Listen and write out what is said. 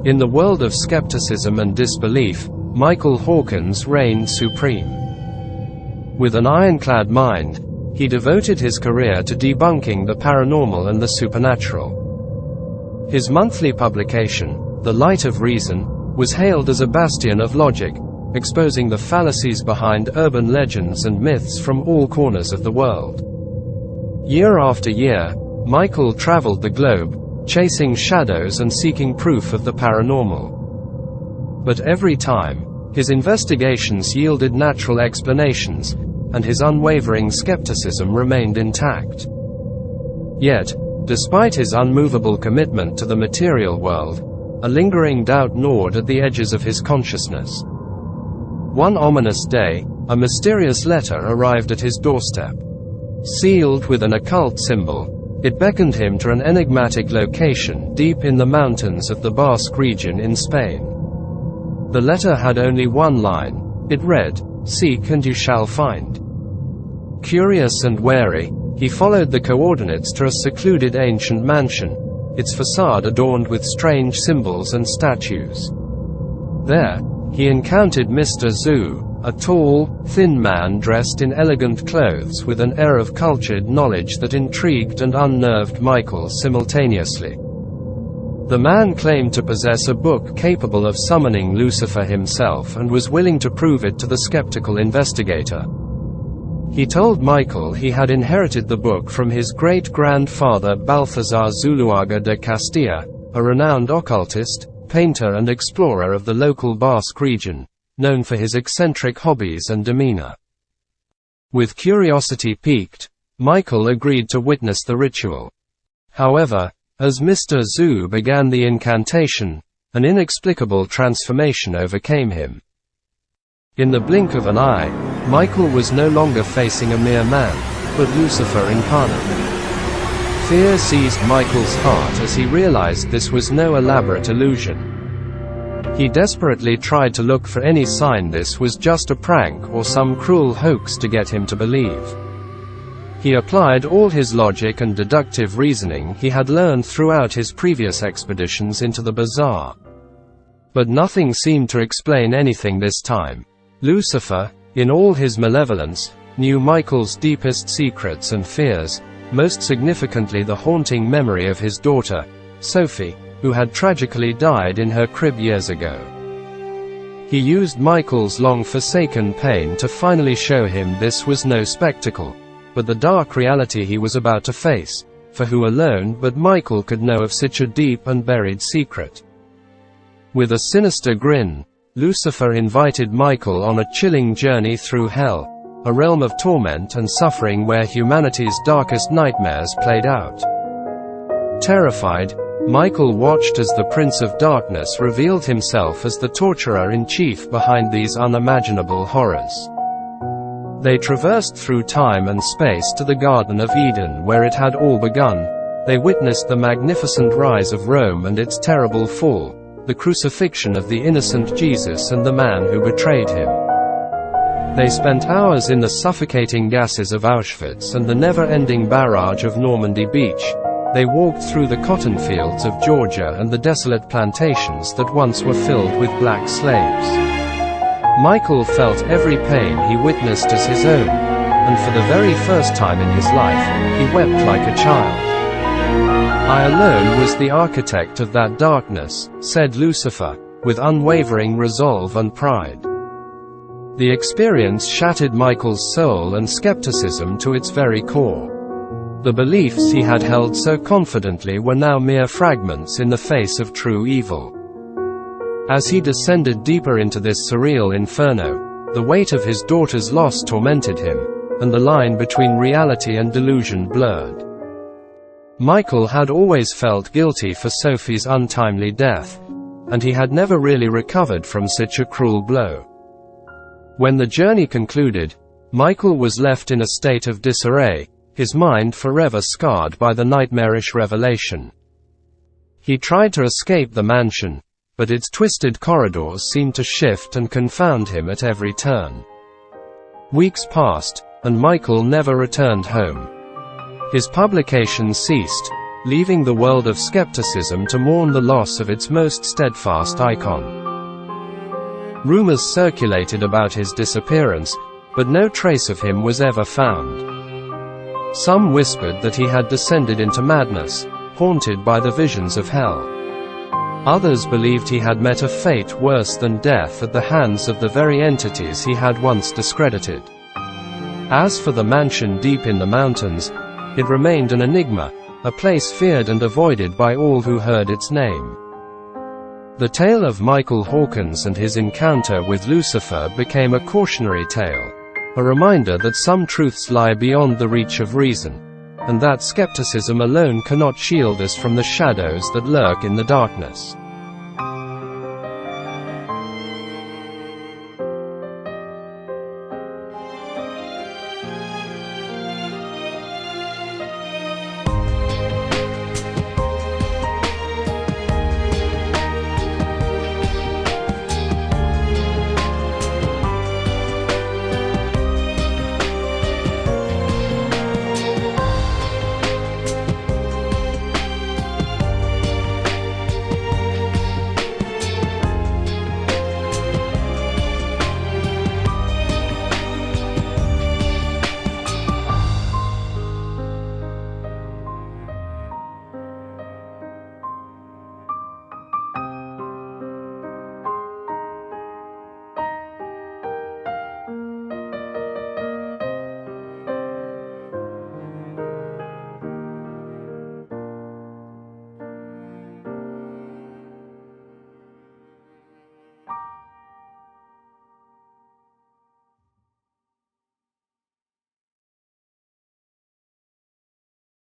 In the world of skepticism and disbelief, Michael Hawkins reigned supreme. With an ironclad mind, he devoted his career to debunking the paranormal and the supernatural. His monthly publication, The Light of Reason, was hailed as a bastion of logic, exposing the fallacies behind urban legends and myths from all corners of the world. Year after year, Michael traveled the globe, chasing shadows and seeking proof of the paranormal. But every time, his investigations yielded natural explanations, and his unwavering skepticism remained intact. Yet, despite his unmovable commitment to the material world, a lingering doubt gnawed at the edges of his consciousness. One ominous day, a mysterious letter arrived at his doorstep. Sealed with an occult symbol, it beckoned him to an enigmatic location deep in the mountains of the Basque Region in Spain. The letter had only one line. It read, "Seek and you shall find." Curious and wary, he followed the coordinates to a secluded ancient mansion, its facade adorned with strange symbols and statues. There, he encountered Mr. Zhu, a tall, thin man dressed in elegant clothes with an air of cultured knowledge that intrigued and unnerved Michael simultaneously. The man claimed to possess a book capable of summoning Lucifer himself and was willing to prove it to the skeptical investigator. He told Michael he had inherited the book from his great-grandfather Balthazar Zuloaga de Castilla, a renowned occultist, painter and explorer of the local Basque region, known for his eccentric hobbies and demeanor. With curiosity piqued, Michael agreed to witness the ritual. However, as Mr. Zhu began the incantation, an inexplicable transformation overcame him. In the blink of an eye, Michael was no longer facing a mere man, but Lucifer incarnate. Fear seized Michael's heart as he realized this was no elaborate illusion. He desperately tried to look for any sign this was just a prank or some cruel hoax to get him to believe. He applied all his logic and deductive reasoning he had learned throughout his previous expeditions into the bizarre. But nothing seemed to explain anything this time. Lucifer, in all his malevolence, knew Michael's deepest secrets and fears, most significantly the haunting memory of his daughter, Sophie, who had tragically died in her crib years ago. He used Michael's long-forsaken pain to finally show him this was no spectacle, but the dark reality he was about to face, for who alone but Michael could know of such a deep and buried secret. With a sinister grin, Lucifer invited Michael on a chilling journey through hell, a realm of torment and suffering where humanity's darkest nightmares played out. Terrified, Michael watched as the Prince of Darkness revealed himself as the torturer-in-chief behind these unimaginable horrors. They traversed through time and space to the Garden of Eden where it had all begun. They witnessed the magnificent rise of Rome and its terrible fall, the crucifixion of the innocent Jesus and the man who betrayed him. They spent hours in the suffocating gases of Auschwitz and the never-ending barrage of Normandy Beach. They walked through the cotton fields of Georgia and the desolate plantations that once were filled with black slaves. Michael felt every pain he witnessed as his own, and for the very first time in his life, he wept like a child. "I alone was the architect of that darkness," said Lucifer, with unwavering resolve and pride. The experience shattered Michael's soul and skepticism to its very core. The beliefs he had held so confidently were now mere fragments in the face of true evil. As he descended deeper into this surreal inferno, the weight of his daughter's loss tormented him, and the line between reality and delusion blurred. Michael had always felt guilty for Sophie's untimely death, and he had never really recovered from such a cruel blow. When the journey concluded, Michael was left in a state of disarray, his mind forever scarred by the nightmarish revelation. He tried to escape the mansion, but its twisted corridors seemed to shift and confound him at every turn. Weeks passed, and Michael never returned home. His publications ceased, leaving the world of skepticism to mourn the loss of its most steadfast icon. Rumors circulated about his disappearance, but no trace of him was ever found. Some whispered that he had descended into madness, haunted by the visions of hell. Others believed he had met a fate worse than death at the hands of the very entities he had once discredited. As for the mansion deep in the mountains, it remained an enigma, a place feared and avoided by all who heard its name. The tale of Michael Hawkins and his encounter with Lucifer became a cautionary tale, a reminder that some truths lie beyond the reach of reason, and that skepticism alone cannot shield us from the shadows that lurk in the darkness.